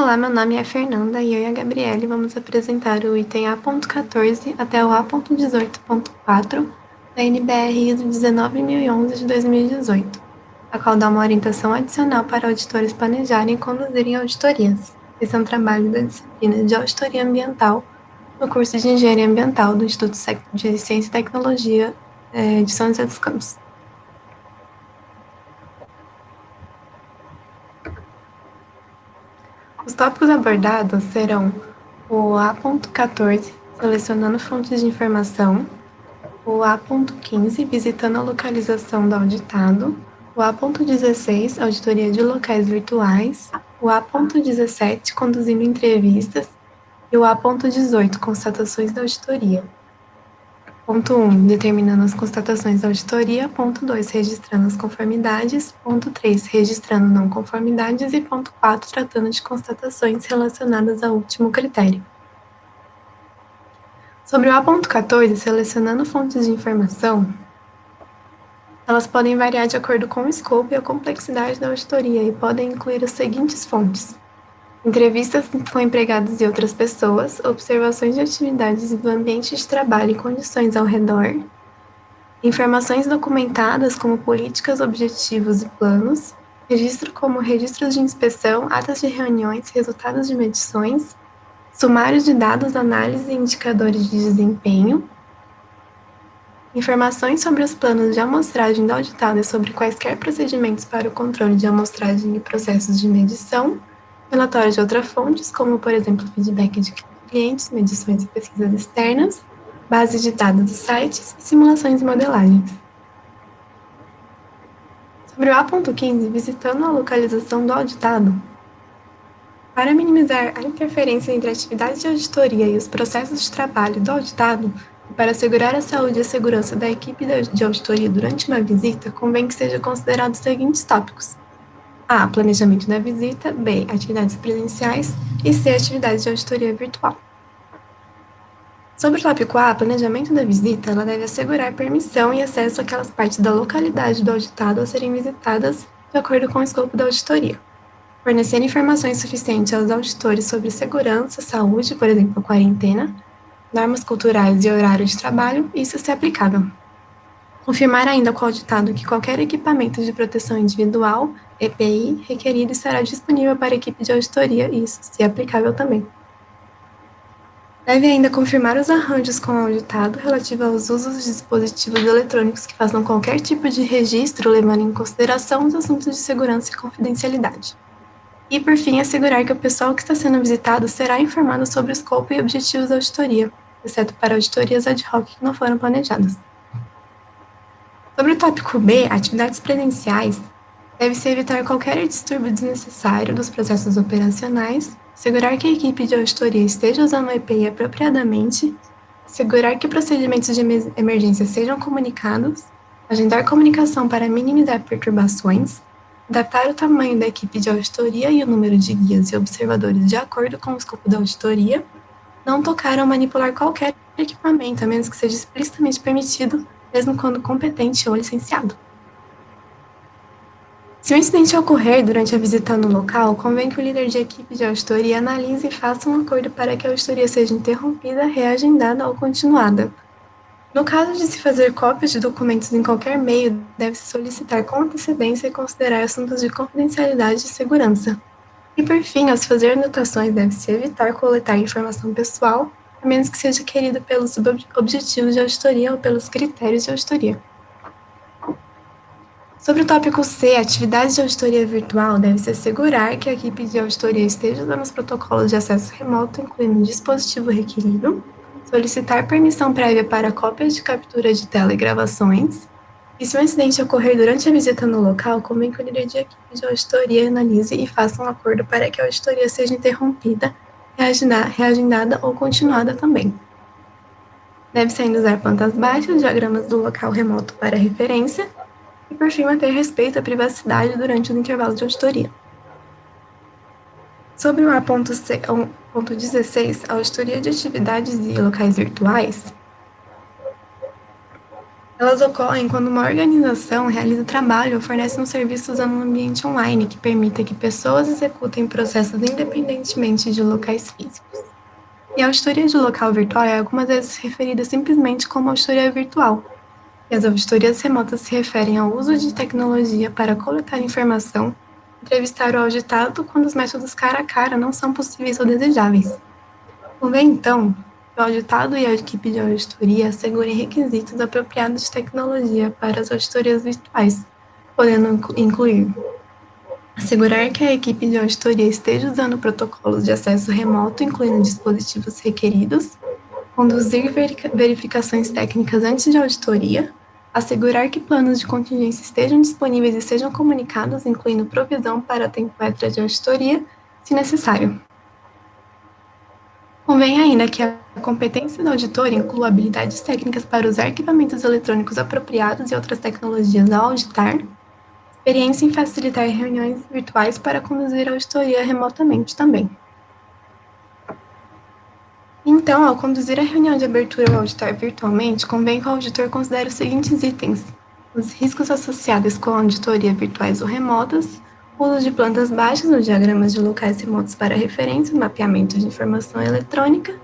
Olá, meu nome é Fernanda e eu e a Gabriele vamos apresentar o item A.14 até o A.18.4 da NBR ISO 19011 de 2018, a qual dá uma orientação adicional para auditores planejarem e conduzirem auditorias. Esse é um trabalho da disciplina de Auditoria Ambiental no curso de Engenharia Ambiental do Instituto de Ciência e Tecnologia de São José dos Campos. Os tópicos abordados serão o A.14, selecionando fontes de informação, o A.15, visitando a localização do auditado, o A.16, auditoria de locais virtuais, o A.17, conduzindo entrevistas, e o A.18, constatações da auditoria. Ponto 1, determinando as constatações da auditoria. Ponto 2, registrando as conformidades. Ponto 3, registrando não conformidades. E ponto 4, tratando de constatações relacionadas ao último critério. Sobre o A.14, selecionando fontes de informação, elas podem variar de acordo com o escopo e a complexidade da auditoria e podem incluir as seguintes fontes: entrevistas com empregados e outras pessoas, observações de atividades do ambiente de trabalho e condições ao redor, informações documentadas como políticas, objetivos e planos, registro como registros de inspeção, atas de reuniões, resultados de medições, sumários de dados, análise e indicadores de desempenho, informações sobre os planos de amostragem do auditado e sobre quaisquer procedimentos para o controle de amostragem e processos de medição, relatórios de outras fontes, como, por exemplo, feedback de clientes, medições e pesquisas externas, bases de dados de sites, simulações e modelagens. Sobre o A.15, visitando a localização do auditado, para minimizar a interferência entre a atividade de auditoria e os processos de trabalho do auditado, e para assegurar a saúde e a segurança da equipe de auditoria durante uma visita, convém que sejam considerados os seguintes tópicos: A. Planejamento da visita. B. Atividades presenciais. E C. Atividades de auditoria virtual. Sobre o tópico A, planejamento da visita, ela deve assegurar permissão e acesso àquelas partes da localidade do auditado a serem visitadas de acordo com o escopo da auditoria. Fornecer informações suficientes aos auditores sobre segurança, saúde, por exemplo, quarentena, normas culturais e horário de trabalho, isso se aplicável. Confirmar ainda com o auditado que qualquer equipamento de proteção individual, EPI, requerido estará disponível para a equipe de auditoria, e isso se aplicável também. Deve ainda confirmar os arranjos com o auditado relativo aos usos de dispositivos eletrônicos que façam qualquer tipo de registro, levando em consideração os assuntos de segurança e confidencialidade. E, por fim, assegurar que o pessoal que está sendo visitado será informado sobre o escopo e objetivos da auditoria, exceto para auditorias ad hoc que não foram planejadas. Sobre o tópico B, atividades presenciais, deve-se evitar qualquer distúrbio desnecessário dos processos operacionais, assegurar que a equipe de auditoria esteja usando o EPI apropriadamente, assegurar que procedimentos de emergência sejam comunicados, agendar comunicação para minimizar perturbações, adaptar o tamanho da equipe de auditoria e o número de guias e observadores de acordo com o escopo da auditoria, não tocar ou manipular qualquer equipamento, a menos que seja explicitamente permitido, mesmo quando competente ou licenciado. Se um incidente ocorrer durante a visita no local, convém que o líder de equipe de auditoria analise e faça um acordo para que a auditoria seja interrompida, reagendada ou continuada. No caso de se fazer cópias de documentos em qualquer meio, deve-se solicitar com antecedência e considerar assuntos de confidencialidade e segurança. E, por fim, ao se fazer anotações, deve-se evitar coletar informação pessoal, a menos que seja querido pelos objetivos de auditoria ou pelos critérios de auditoria. Sobre o tópico C, atividades de auditoria virtual, deve-se assegurar que a equipe de auditoria esteja usando os protocolos de acesso remoto, incluindo o dispositivo requerido, solicitar permissão prévia para cópias de captura de tela e gravações, e se um incidente ocorrer durante a visita no local, convém que o líder de equipe de auditoria analise e faça um acordo para que a auditoria seja interrompida, reagendada ou continuada também. Deve-se ainda usar plantas baixas, diagramas do local remoto para referência, e, por fim, manter respeito à privacidade durante o intervalo de auditoria. Sobre o A.16, a auditoria de atividades e locais virtuais, Elas ocorrem quando uma organização realiza trabalho ou fornece um serviço usando um ambiente online que permita que pessoas executem processos independentemente de locais físicos. E a auditoria de local virtual é algumas vezes referida simplesmente como auditoria virtual. E as auditorias remotas se referem ao uso de tecnologia para coletar informação, entrevistar o auditado quando os métodos cara a cara não são possíveis ou desejáveis. Convém, então, que o auditado e a equipe de auditoria assegurem requisitos apropriados de tecnologia para as auditorias virtuais, podendo incluir assegurar que a equipe de auditoria esteja usando protocolos de acesso remoto, incluindo dispositivos requeridos, conduzir verificações técnicas antes de auditoria, assegurar que planos de contingência estejam disponíveis e sejam comunicados, incluindo provisão para tempo extra de auditoria, se necessário. Convém ainda que a competência do auditor inclua habilidades técnicas para usar equipamentos eletrônicos apropriados e outras tecnologias ao auditar, experiência em facilitar reuniões virtuais para conduzir a auditoria remotamente também. Então, ao conduzir a reunião de abertura ou auditar virtualmente, convém que o auditor considere os seguintes itens: os riscos associados com a auditoria virtuais ou remotas, o uso de plantas baixas nos diagramas de locais remotos para referência e mapeamento de informação eletrônica,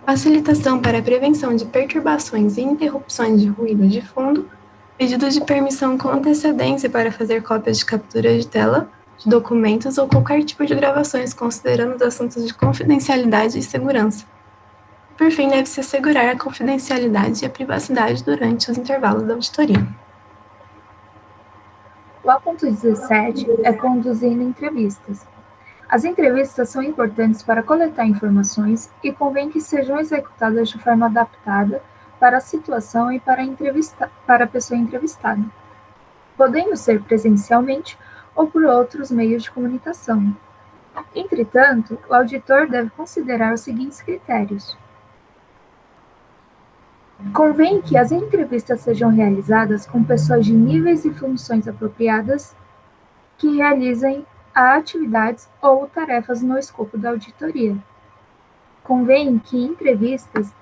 facilitação para a prevenção de perturbações e interrupções de ruído de fundo, pedido de permissão com antecedência para fazer cópias de captura de tela, de documentos ou qualquer tipo de gravações, considerando os assuntos de confidencialidade e segurança. Por fim, deve-se assegurar a confidencialidade e a privacidade durante os intervalos da auditoria. O A.17 é conduzindo entrevistas. As entrevistas são importantes para coletar informações e convém que sejam executadas de forma adaptada para a situação e para a pessoa entrevistada, podendo ser presencialmente ou por outros meios de comunicação. Entretanto, o auditor deve considerar os seguintes critérios. Convém que as entrevistas sejam realizadas com pessoas de níveis e funções apropriadas que realizem atividades ou tarefas no escopo da auditoria. Convém que entrevistas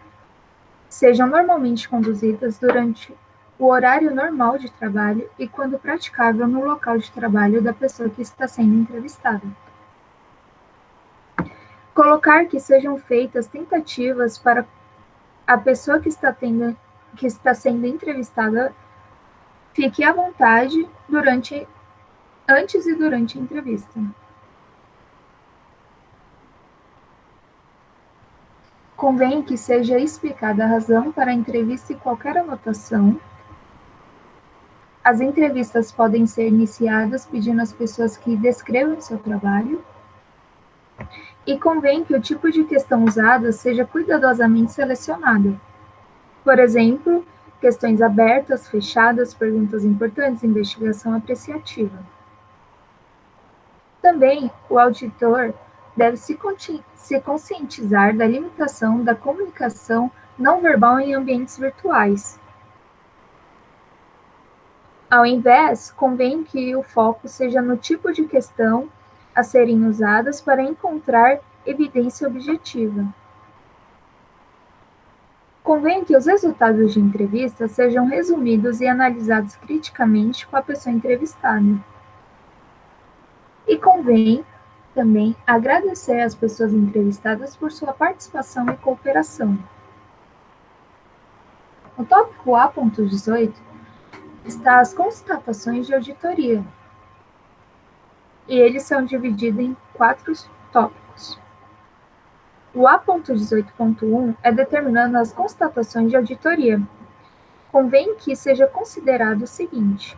sejam normalmente conduzidas durante o horário normal de trabalho e, quando praticável, no local de trabalho da pessoa que está sendo entrevistada. Colocar que sejam feitas tentativas para a pessoa que está sendo entrevistada fique à vontade antes e durante a entrevista. Convém que seja explicada a razão para a entrevista e qualquer anotação. As entrevistas podem ser iniciadas pedindo às pessoas que descrevam seu trabalho. E convém que o tipo de questão usada seja cuidadosamente selecionado. Por exemplo, questões abertas, fechadas, perguntas importantes, investigação apreciativa. Também, o auditor deve se conscientizar da limitação da comunicação não verbal em ambientes virtuais. Ao invés, convém que o foco seja no tipo de questão a serem usadas para encontrar evidência objetiva. Convém que os resultados de entrevista sejam resumidos e analisados criticamente com a pessoa entrevistada. E convém também agradecer às pessoas entrevistadas por sua participação e cooperação. No tópico A.18 está as constatações de auditoria. E eles são divididos em 4 tópicos. O A.18.1 é determinando as constatações de auditoria. Convém que seja considerado o seguinte: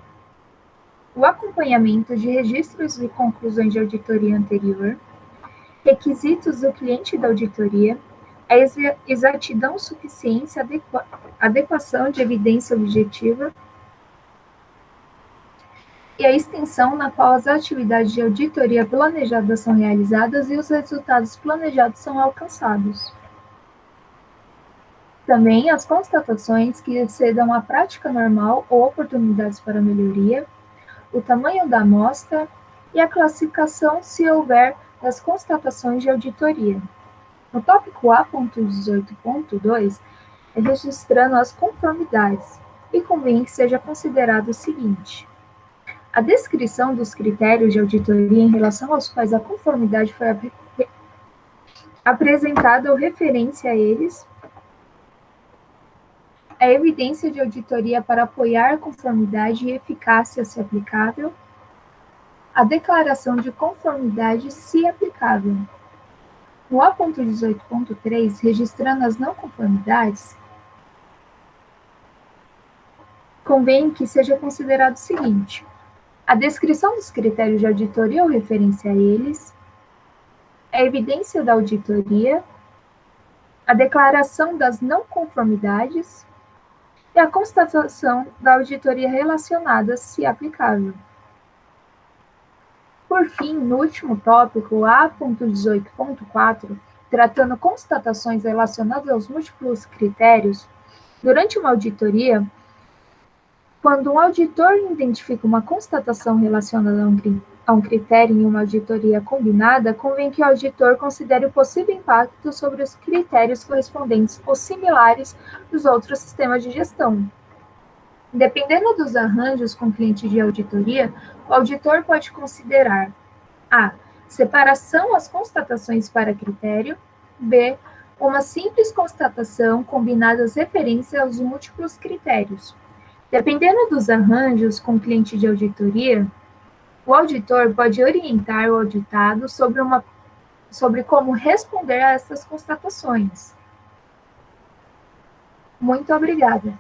o acompanhamento de registros e conclusões de auditoria anterior, requisitos do cliente da auditoria, a exatidão, suficiência, adequação de evidência objetiva e a extensão na qual as atividades de auditoria planejadas são realizadas e os resultados planejados são alcançados. Também as constatações que excedam a prática normal ou oportunidades para melhoria, o tamanho da amostra e a classificação, se houver, das constatações de auditoria. No tópico A.18.2, é registrando as conformidades. e convém que seja considerado o seguinte: a descrição dos critérios de auditoria em relação aos quais a conformidade foi apresentada ou referência a eles, a evidência de auditoria para apoiar a conformidade e eficácia, se aplicável, a declaração de conformidade, se aplicável. No A.18.3, registrando as não conformidades, convém que seja considerado o seguinte: a descrição dos critérios de auditoria ou referência a eles, a evidência da auditoria, a declaração das não conformidades e a constatação da auditoria relacionada, se aplicável. Por fim, no último tópico, A.18.4, tratando constatações relacionadas aos múltiplos critérios, durante uma auditoria, quando um auditor identifica uma constatação relacionada a um critério em uma auditoria combinada, convém que o auditor considere o possível impacto sobre os critérios correspondentes ou similares dos outros sistemas de gestão. Dependendo dos arranjos com cliente de auditoria, o auditor pode considerar a. Separação as constatações para critério. B. Uma simples constatação combinada às referências aos múltiplos critérios. Dependendo dos arranjos com cliente de auditoria, o auditor pode orientar o auditado sobre como responder a essas constatações. Muito obrigada.